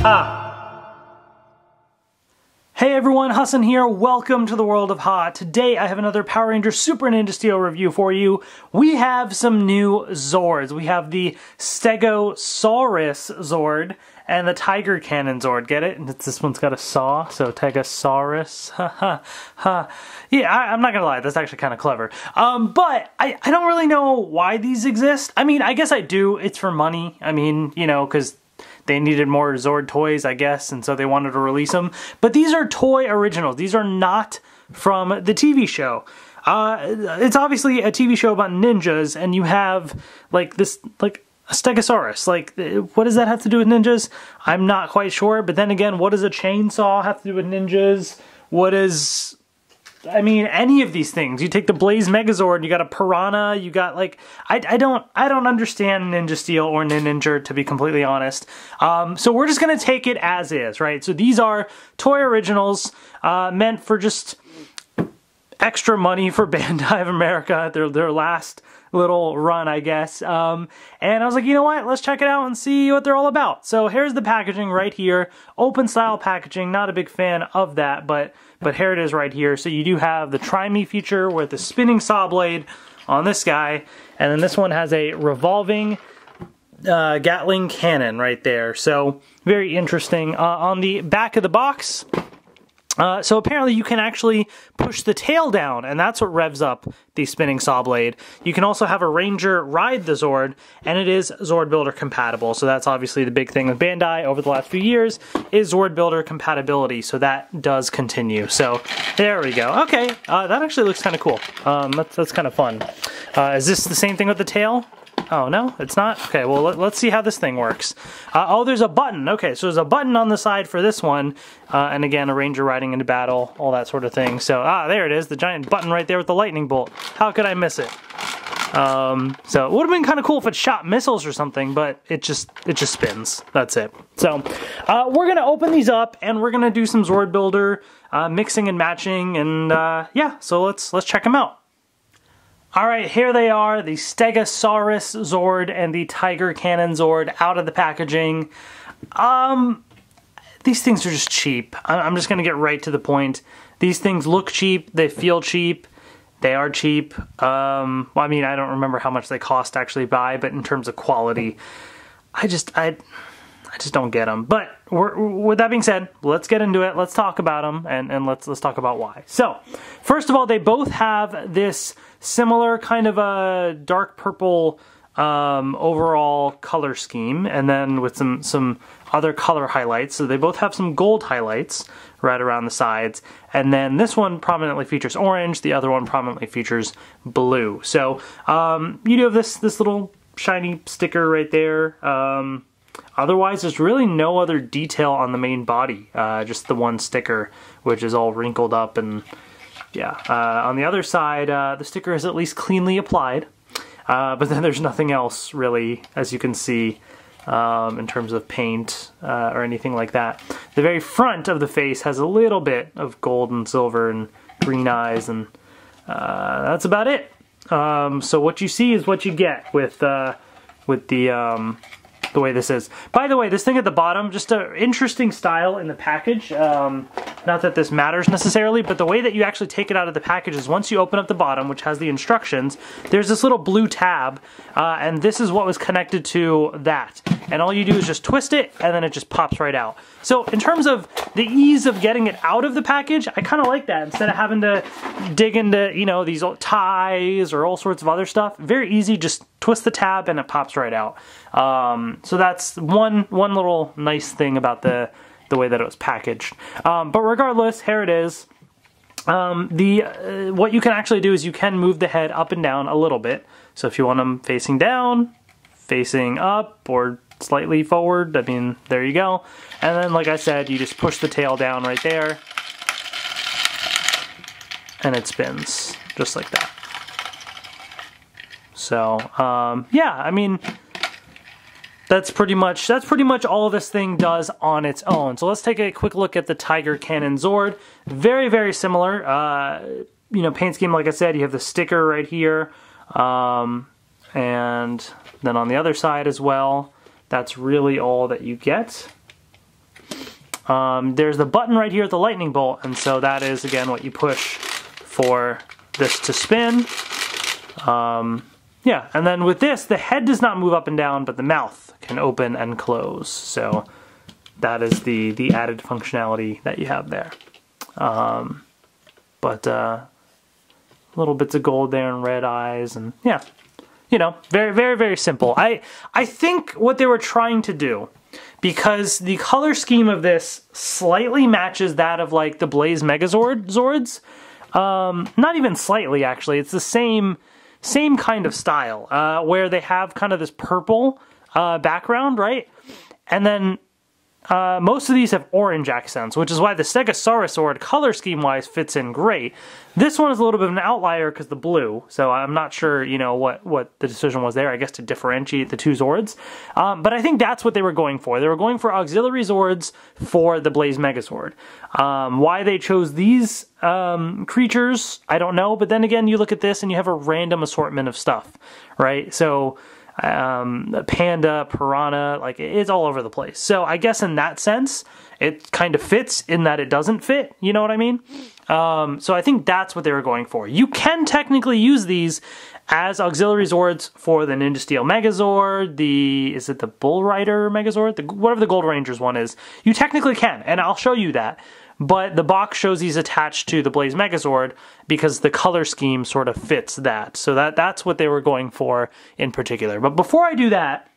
Ha! Hey everyone, Hassan here. Welcome to the world of Ha. Today I have another Power Ranger Super Ninja Steel review for you. We have some new Zords. We have the Stegosawrus Zord and the Tigercannon Zord. Get it? This one's got a saw, so Stegosawrus. Ha ha ha. Yeah, I'm not gonna lie, that's actually kind of clever. But I don't really know why these exist. I mean, I guess I do. It's for money. I mean, you know, because they needed more Zord toys, I guess, and so they wanted to release them. But these are toy originals. These are not from the TV show. It's obviously a TV show about ninjas, and you have, like, this, like, a Stegosaurus. Like, what does that have to do with ninjas? I'm not quite sure, but then again, what does a chainsaw have to do with ninjas? What is... I mean, any of these things. You take the Blaze Megazord, you got a Piranha, you got, like, I don't understand Ninja Steel or Ninja, to be completely honest. So we're just gonna take it as is, right? So these are toy originals, meant for just extra money for Bandai of America, their last little run, I guess. And I was like, you know what? Let's check it out and see what they're all about. So here's the packaging right here. Open style packaging, not a big fan of that, but here it is right here. So you do have the Try Me feature with the spinning saw blade on this guy, and then this one has a revolving Gatling cannon right there. So very interesting. On the back of the box, so apparently you can actually push the tail down, and that's what revs up the spinning saw blade. You can also have a Ranger ride the Zord, and it is Zord Builder compatible. So that's obviously the big thing with Bandai over the last few years, is Zord Builder compatibility. So that does continue. So there we go. Okay, that actually looks kind of cool. That's kind of fun. Is this the same thing with the tail? Oh, no, it's not? Okay, well, let's see how this thing works. Oh, there's a button. Okay, so there's a button on the side for this one. And again, a Ranger riding into battle, all that sort of thing. So, there it is, the giant button right there with the lightning bolt. How could I miss it? So it would have been kind of cool if it shot missiles or something, but it just spins. That's it. So, we're going to open these up, and we're going to do some Zord Builder mixing and matching, and yeah, so let's check them out. Alright, here they are, the Stegosawrus Zord and the Tigercannon Zord out of the packaging. These things are just cheap. I'm just going to get right to the point. These things look cheap, they feel cheap, they are cheap. Well, I mean, I don't remember how much they cost to actually buy, but in terms of quality, I just don't get them. But with that being said, let's get into it. Let's talk about them, and let's talk about why. So, first of all, they both have this similar kind of a dark purple overall color scheme, and then with some other color highlights. So they both have some gold highlights right around the sides, and then this one prominently features orange. The other one prominently features blue. So you do have this little shiny sticker right there. Otherwise, there's really no other detail on the main body, just the one sticker, which is all wrinkled up, and yeah. On the other side, the sticker is at least cleanly applied, but then there's nothing else really, as you can see, in terms of paint or anything like that. The very front of the face has a little bit of gold and silver and green eyes, and that's about it. So what you see is what you get with the way this is. By the way, this thing at the bottom, just an interesting style in the package. Not that this matters necessarily, but the way that you actually take it out of the package is once you open up the bottom, which has the instructions, there's this little blue tab, and this is what was connected to that. And all you do is just twist it, and then it just pops right out. So in terms of the ease of getting it out of the package, I kind of like that. Instead of having to dig into, you know, these ties or all sorts of other stuff, very easy, just twist the tab and it pops right out. So that's one little nice thing about the way that it was packaged. But regardless, here it is. What you can actually do is you can move the head up and down a little bit. So if you want them facing down, facing up, or slightly forward, I mean, there you go. And then, like I said, you just push the tail down right there, and it spins just like that. So, yeah, I mean, that's pretty much all this thing does on its own. So let's take a quick look at the Tigercannon Zord. Very, very similar. You know, paint scheme, like I said, you have the sticker right here, and then on the other side as well, that's really all that you get. there's the button right here at the lightning bolt, and so that is, again, what you push for this to spin. Yeah, and then with this, the head does not move up and down, but the mouth can open and close. So that is the added functionality that you have there. Little bits of gold there and red eyes, and yeah, you know, very, very, very simple. I think what they were trying to do, because the color scheme of this slightly matches that of like the Blaze Megazord Zords. Not even slightly, actually. It's the same kind of style, where they have kind of this purple background, right? And then most of these have orange accents, which is why the Stegosawrus Zord color scheme-wise fits in great. This one is a little bit of an outlier because the blue, so I'm not sure, you know, what the decision was there, I guess, to differentiate the two Zords. But I think that's what they were going for. They were going for auxiliary Zords for the Blaze Megazord. Why they chose these creatures, I don't know, but then again, you look at this and you have a random assortment of stuff, right? So panda, piranha, like it's all over the place. So I guess in that sense, it kind of fits in that it doesn't fit, you know what I mean? So I think that's what they were going for. You can technically use these as auxiliary Zords for the Ninja Steel Megazord, is it the Bull Rider Megazord? Whatever the Gold Rangers one is. You technically can, and I'll show you that. But the box shows these attached to the Blaze Megazord because the color scheme sort of fits that. So that's what they were going for in particular. But before I do that,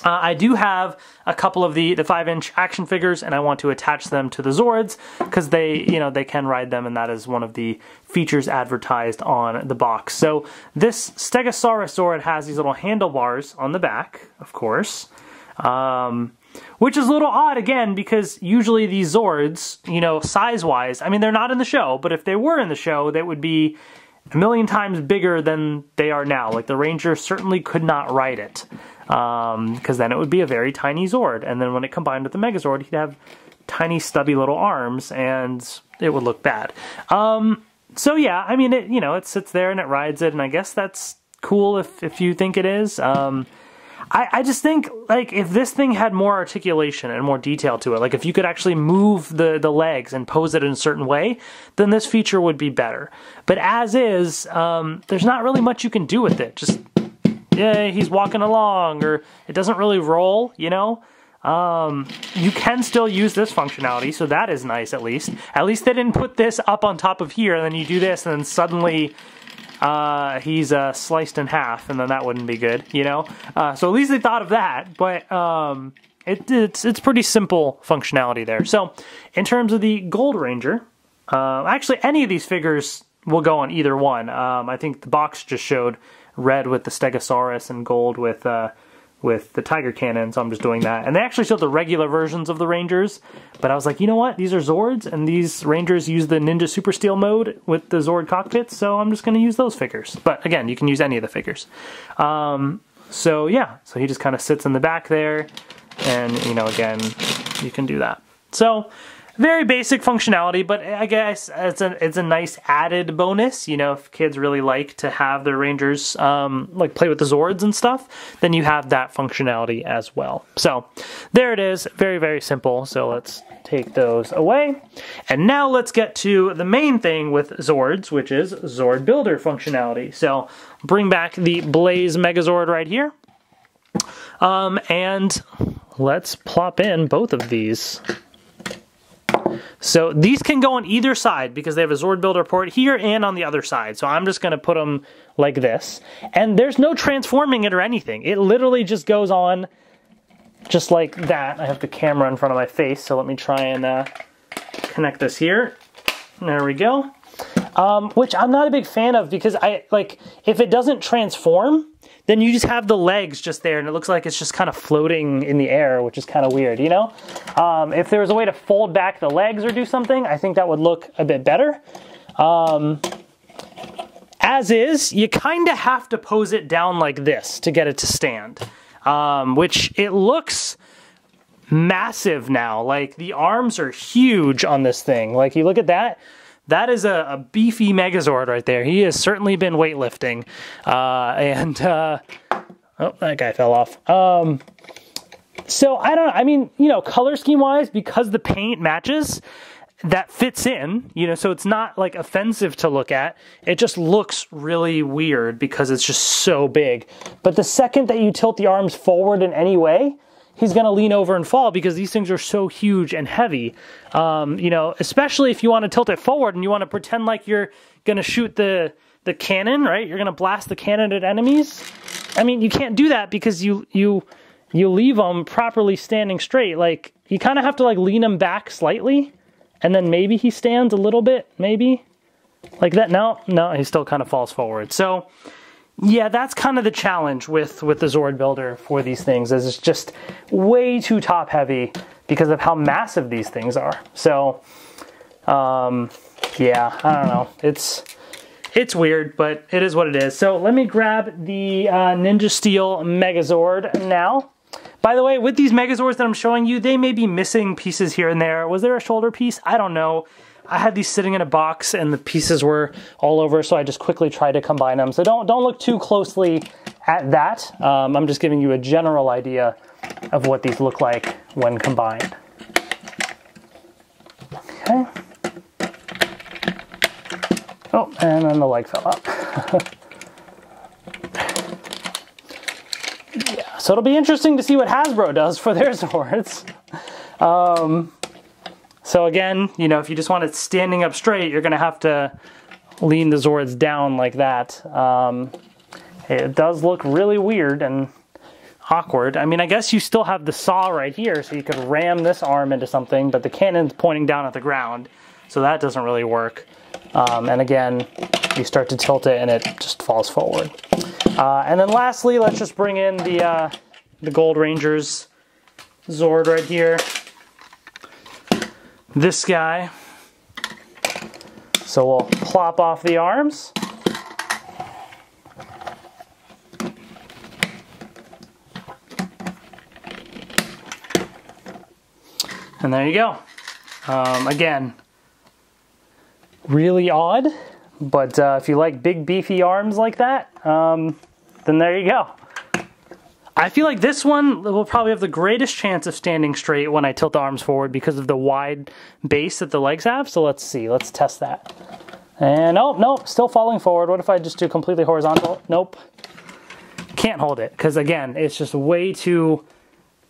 I do have a couple of the 5-inch action figures, and I want to attach them to the Zords because they can ride them, and that is one of the features advertised on the box. So this Stegosawrus Zord has these little handlebars on the back, of course. Which is a little odd, again, because usually these Zords, you know, size-wise, I mean, they're not in the show, but if they were in the show, they would be a million times bigger than they are now. Like, the Ranger certainly could not ride it, because then it would be a very tiny Zord, and then when it combined with the Megazord, he'd have tiny, stubby little arms, and it would look bad. So yeah, I mean, it sits there and it rides it, and I guess that's cool if you think it is. I just think, like, if this thing had more articulation and more detail to it, like if you could actually move the legs and pose it in a certain way, then this feature would be better. But as is, there's not really much you can do with it. Just, yeah, he's walking along, or it doesn't really roll, you know? You can still use this functionality, so that is nice at least. At least they didn't put this up on top of here, and then you do this, and then suddenly he's sliced in half, and then that wouldn't be good, you know? So at least they thought of that, but it's pretty simple functionality there. So in terms of the Gold Ranger, actually any of these figures will go on either one. I think the box just showed red with the Stegosawrus and gold with the Tigercannon, so I'm just doing that. And they actually showed the regular versions of the Rangers, but I was like, you know what? These are Zords, and these Rangers use the Ninja Super Steel mode with the Zord cockpits, so I'm just going to use those figures. But again, you can use any of the figures. So yeah, so he just kind of sits in the back there, and, you know, again, you can do that. So very basic functionality, but I guess it's a nice added bonus. You know, if kids really like to have their Rangers like play with the Zords and stuff, then you have that functionality as well. So there it is, very, very simple. So let's take those away. And now let's get to the main thing with Zords, which is Zord Builder functionality. So bring back the Blaze Megazord right here. And let's plop in both of these. So these can go on either side because they have a Zord Builder port here and on the other side. So I'm just going to put them like this. And there's no transforming it or anything. It literally just goes on just like that. I have the camera in front of my face, so let me try and connect this here. There we go. Which I'm not a big fan of because if it doesn't transform, then you just have the legs just there and it looks like it's just kind of floating in the air, which is kind of weird, you know? If there was a way to fold back the legs or do something, I think that would look a bit better. As is, you kind of have to pose it down like this to get it to stand, which it looks massive now. Like, the arms are huge on this thing. Like, you look at that. That is a beefy Megazord right there. He has certainly been weightlifting. Oh, that guy fell off. So I don't know, I mean, you know, color scheme wise, because the paint matches, that fits in, you know, so it's not like offensive to look at. It just looks really weird because it's just so big. But the second that you tilt the arms forward in any way, he's gonna lean over and fall because these things are so huge and heavy. You know, especially if you want to tilt it forward and you want to pretend like you're gonna shoot the cannon, right? You're gonna blast the cannon at enemies. I mean, you can't do that because you leave them properly standing straight. Like, you kind of have to like lean them back slightly, and then maybe he stands a little bit, maybe like that. No, he still kind of falls forward. So yeah, that's kind of the challenge with the Zord builder for these things, is it's just way too top heavy because of how massive these things are. So yeah, I don't know. It's weird, but it is what it is. So let me grab the Ninja Steel Megazord now. By the way, with these Megazords that I'm showing you, they may be missing pieces here and there. Was there a shoulder piece? I don't know. I had these sitting in a box and the pieces were all over, so I just quickly tried to combine them. So don't look too closely at that. I'm just giving you a general idea of what these look like when combined. Okay. Oh, and then the leg fell out. Yeah, so it'll be interesting to see what Hasbro does for their Zords. So again, you know, if you just want it standing up straight, you're gonna have to lean the Zords down like that. It does look really weird and awkward. I mean, I guess you still have the saw right here, so you could ram this arm into something, but the cannon's pointing down at the ground, so that doesn't really work. And again, you start to tilt it and it just falls forward. And then lastly, let's just bring in the Gold Ranger's Zord right here. This guy. So we'll plop off the arms. And there you go. Again, really odd, but if you like big beefy arms like that, then there you go. I feel like this one will probably have the greatest chance of standing straight when I tilt the arms forward because of the wide base that the legs have. So let's see, let's test that. And oh, nope, still falling forward. What if I just do completely horizontal? Nope. Can't hold it because again, it's just way too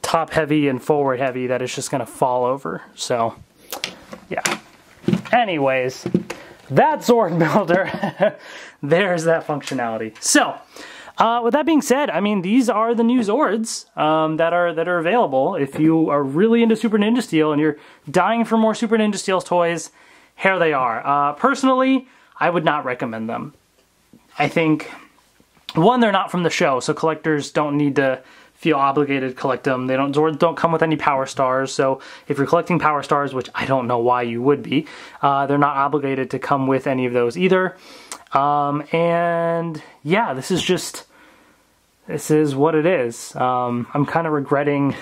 top heavy and forward heavy that it's just gonna fall over. So yeah. Anyways, that Zord builder, there's that functionality. So, with that being said, I mean, these are the new Zords that are available. If you are really into Super Ninja Steel and you're dying for more Super Ninja Steel toys, here they are. Personally, I would not recommend them. I think, one, they're not from the show, so collectors don't need to feel obligated to collect them. Zords don't come with any Power Stars, so if you're collecting Power Stars, which I don't know why you would be, they're not obligated to come with any of those either. And yeah, this is what it is. I'm kind of regretting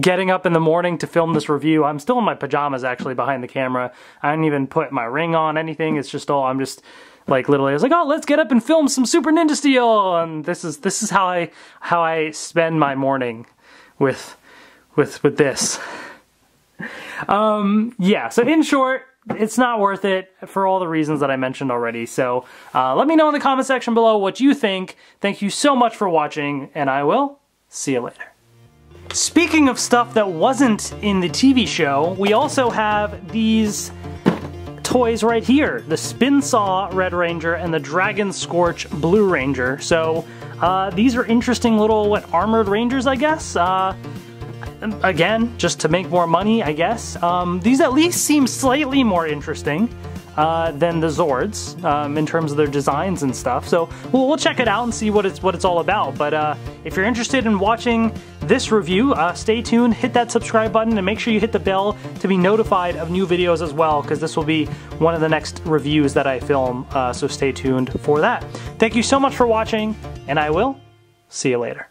getting up in the morning to film this review. I'm still in my pajamas actually behind the camera. I didn't even put my ring on, anything. It's just all, I'm just like literally I was like, oh, let's get up and film some Super Ninja Steel, and this is how I spend my morning with this. Yeah, so in short, it's not worth it for all the reasons that I mentioned already. So let me know in the comment section below what you think. Thank you so much for watching, and I will see you later. Speaking of stuff that wasn't in the TV show, we also have these toys right here, the Spin Saw Red Ranger and the Dragon Scorch Blue Ranger. So these are interesting little, armored rangers, I guess. Again, just to make more money, I guess. These at least seem slightly more interesting than the Zords in terms of their designs and stuff. So we'll check it out and see what it's all about. But if you're interested in watching this review, stay tuned, hit that subscribe button, and make sure you hit the bell to be notified of new videos as well, because this will be one of the next reviews that I film, so stay tuned for that. Thank you so much for watching, and I will see you later.